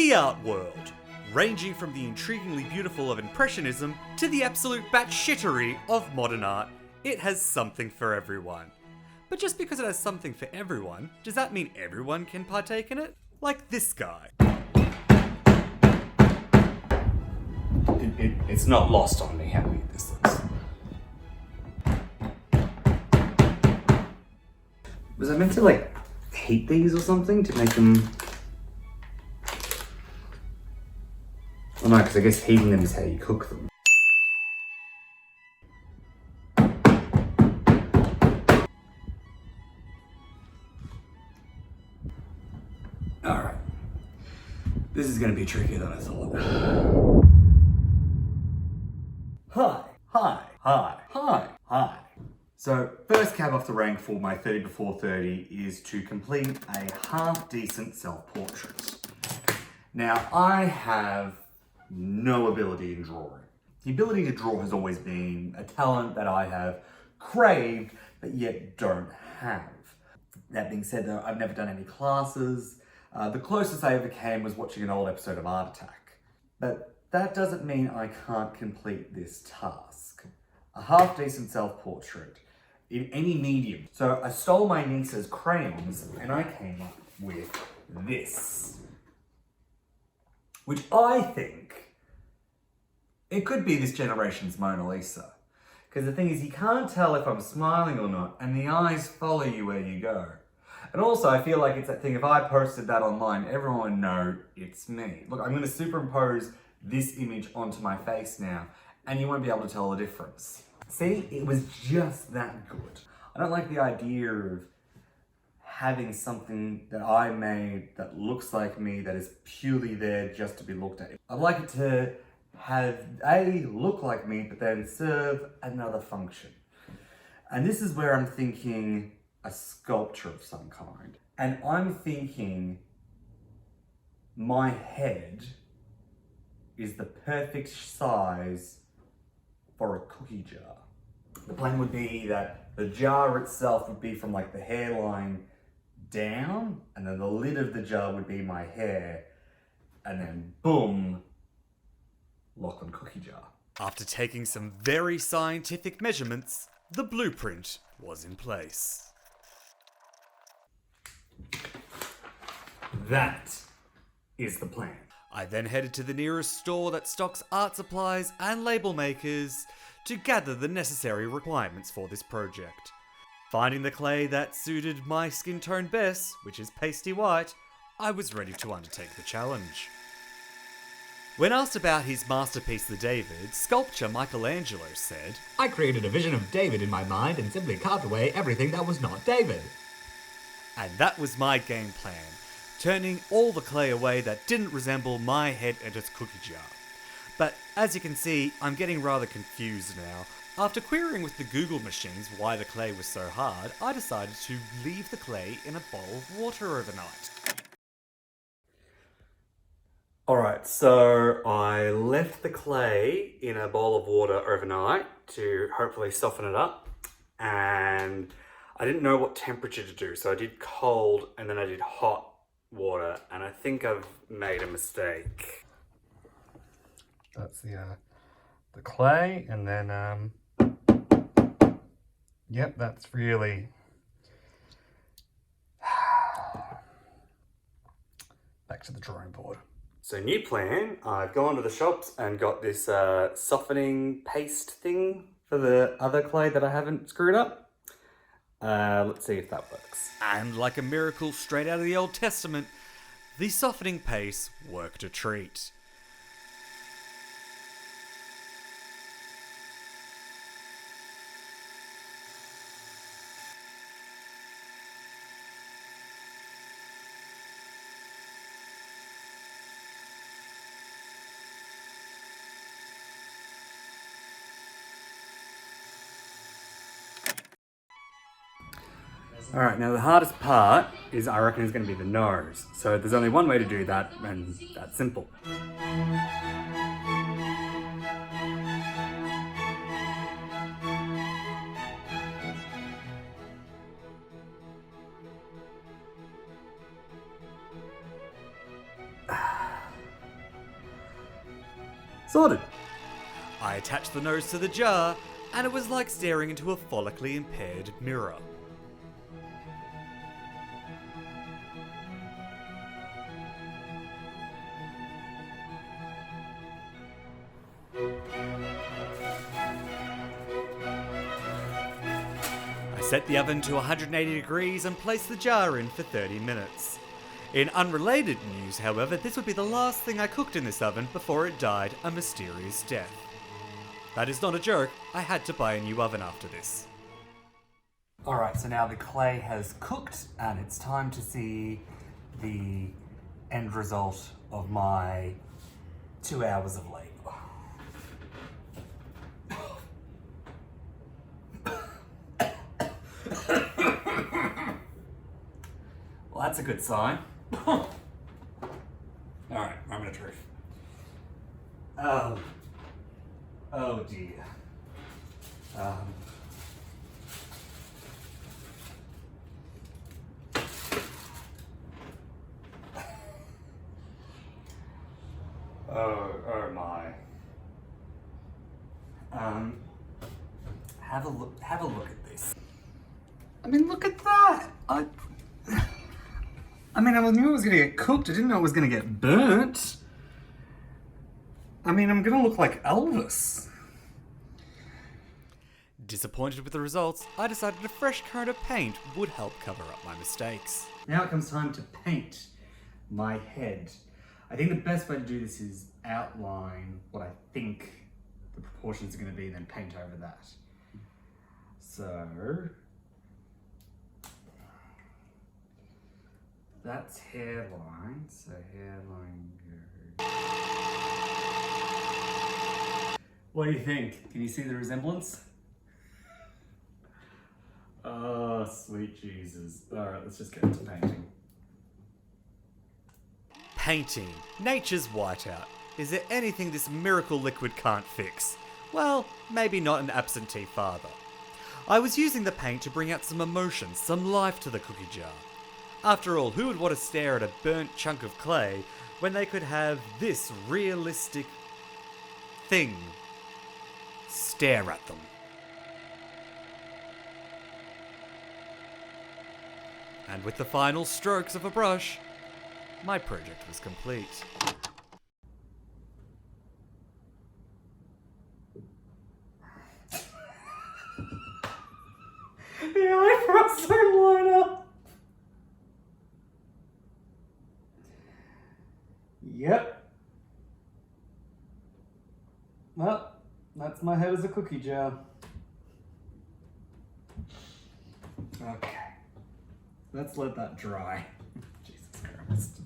The art world. Ranging from the intriguingly beautiful of Impressionism to the absolute batshittery of modern art, it has something for everyone. But just because it has something for everyone, does that mean everyone can partake in it? Like this guy. It's not lost on me how weird this looks. Was I meant to heat these or something to make them... Oh no, because I guess heating them is how you cook them. Alright. This is going to be trickier than I thought. Hi. So, first cab off the rank for my 30 before 30 is to complete a half-decent self-portrait. Now, I have no ability in drawing. The ability to draw has always been a talent that I have craved, but yet don't have. That being said, though, I've never done any classes. The closest I ever came was watching an old episode of Art Attack. But that doesn't mean I can't complete this task. A half-decent self-portrait in any medium. So I stole my niece's crayons and I came up with this. Which I think it could be this generation's Mona Lisa. Because the thing is, you can't tell if I'm smiling or not, and the eyes follow you where you go. And also, I feel like it's that thing, if I posted that online, everyone would know it's me. Look, I'm going to superimpose this image onto my face now, and you won't be able to tell the difference. See, it was just that good. I don't like the idea of having something that I made that looks like me, that is purely there just to be looked at. I'd like it to have look like me, but then serve another function. And this is where I'm thinking a sculpture of some kind. And I'm thinking my head is the perfect size for a cookie jar. The plan would be that the jar itself would be from the hairline down, and then the lid of the jar would be my hair, and then boom, Lachlan cookie jar. After taking some very scientific measurements, the blueprint was in place. That is the plan. I then headed to the nearest store that stocks art supplies and label makers to gather the necessary requirements for this project. Finding the clay that suited my skin tone best, which is pasty white, I was ready to undertake the challenge. When asked about his masterpiece, the David, sculptor Michelangelo said, I created a vision of David in my mind and simply carved away everything that was not David. And that was my game plan, turning all the clay away that didn't resemble my head and its cookie jar. But as you can see, I'm getting rather confused now. After querying with the Google machines why the clay was so hard, I decided to leave the clay in a bowl of water overnight. Alright, so I left the clay in a bowl of water overnight to hopefully soften it up, and I didn't know what temperature to do, so I did cold and then I did hot water, and I think I've made a mistake. That's the clay, and then yep, that's really back to the drawing board. So new plan, I've gone to the shops and got this softening paste thing for the other clay that I haven't screwed up. Let's see if that works. And like a miracle straight out of the Old Testament, the softening paste worked a treat. Alright, now the hardest part is, I reckon, is going to be the nose. So there's only one way to do that, and that's simple. Sorted. I attached the nose to the jar, and it was like staring into a follically impaired mirror. I set the oven to 180 degrees and placed the jar in for 30 minutes. In unrelated news, however, this would be the last thing I cooked in this oven before it died a mysterious death. That is not a joke, I had to buy a new oven after this. Alright, so now the clay has cooked and it's time to see the end result of my 2 hours of labour. Well, that's a good sign. Alright, moment of truth. Oh dear. Oh my. Have a look at this. I mean, look at that. I knew it was gonna get cooked. I didn't know it was gonna get burnt. I mean, I'm gonna look like Elvis. Disappointed with the results, I decided a fresh coat of paint would help cover up my mistakes. Now it comes time to paint my head. I think the best way to do this is outline what I think the proportions are going to be, then paint over that. So that's hairline. So hairline goes. What do you think? Can you see the resemblance? Oh, sweet Jesus. Alright, let's just get into painting. Painting. Nature's whiteout. Is there anything this miracle liquid can't fix? Well, maybe not an absentee father. I was using the paint to bring out some emotion, some life to the cookie jar. After all, who would want to stare at a burnt chunk of clay when they could have this realistic thing stare at them? And with the final strokes of a brush, my project was complete. The eyebrows don't line up. Yep. Well, that's my head as a cookie jar. Okay. Let's let that dry. Jesus Christ.